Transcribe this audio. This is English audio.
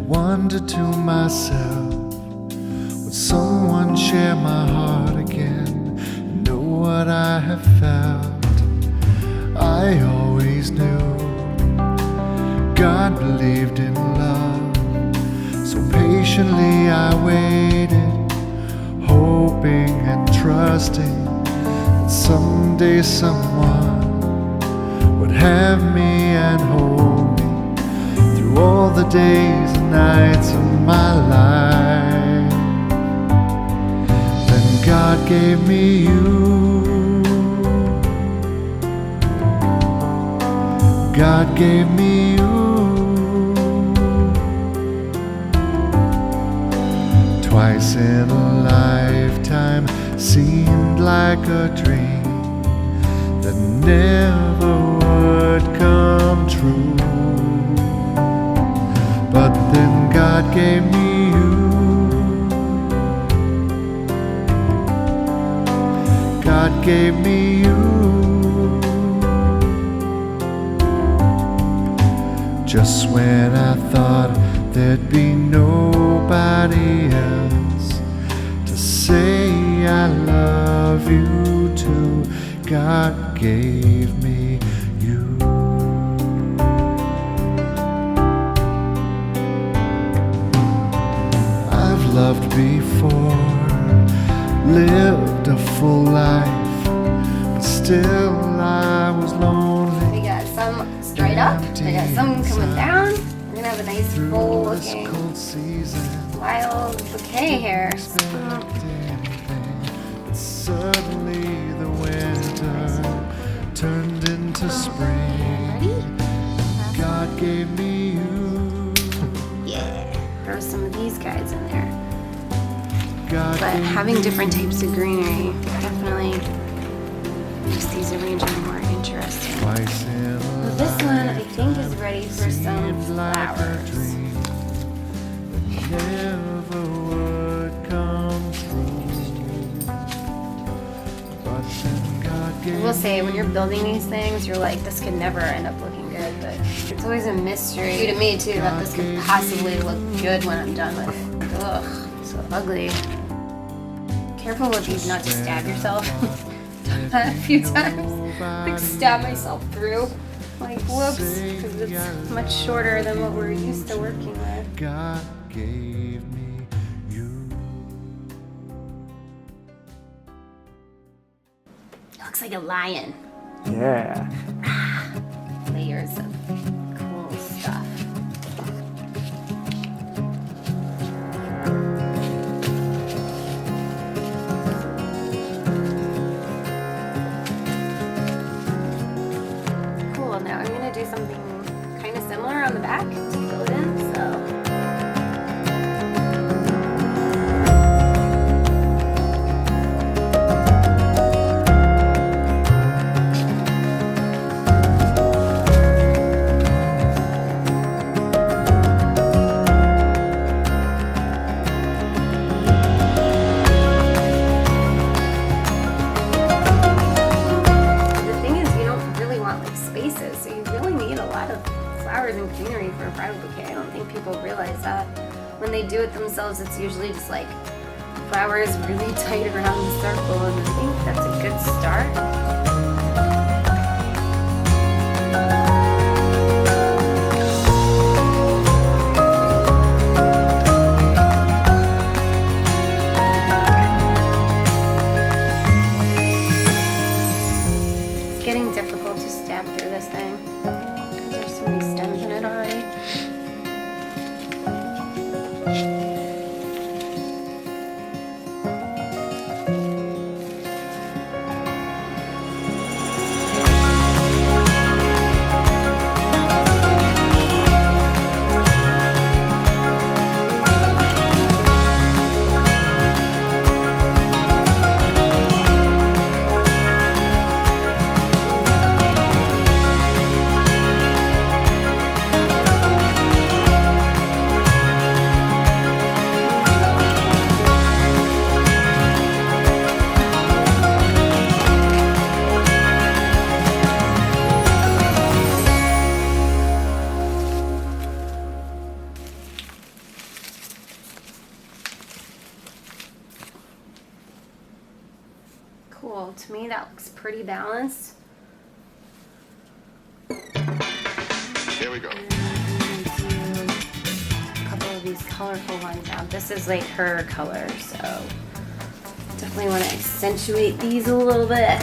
wonder to myself, would someone share my heart again and know what I have felt? I always knew God believed in love, so patiently I waited, hoping and trusting that someday someone would have me and hold me through all the days and nights of my life. Then God gave me you. God gave me you. Twice in a lifetime seemed like a dream that never would come true. But then God gave me you. God gave me you. Just when I thought there'd be nobody else to say I love you to, God gave me you. I've loved before, lived a full life, but still I was lonely. We got some straight up, we got some coming down. We're gonna have a nice full looking wild bouquet here. Suddenly the winter turned into spring. Ready? God gave me you. Yeah. Throw some of these guys in there. God But gave having me different types of greenery definitely makes these arrangements more interesting. twice in a Well, this one I think is ready for some seemed like a flowers. dream that never would come true. But then God I gave will say, when you're building these things, you're like, this could never end up looking good, but it's always a mystery to me too that this could possibly look good when I'm done with it. Like, ugh, so ugly. Careful with these not to stab yourself. Done that a few times. Like stab myself through. Like whoops, because it's much shorter than what we're used to working with. God gave me you. Looks like a lion. Yeah. Layers of cool stuff. Cool, now I'm gonna do something kind of similar on the back to fill it in, so. The thing is, you don't really want like spaces, so you really need a lot of flowers and greenery for a bridal bouquet. I don't think people realize that. When they do it themselves, it's usually just like flowers really tight around the circle, and I think that's a good start. It's getting difficult to stab through this thing because there's so many stems in it already. To me, that looks pretty balanced. Here we go. And do a couple of these colorful ones now. This is like her color, so definitely want to accentuate these a little bit.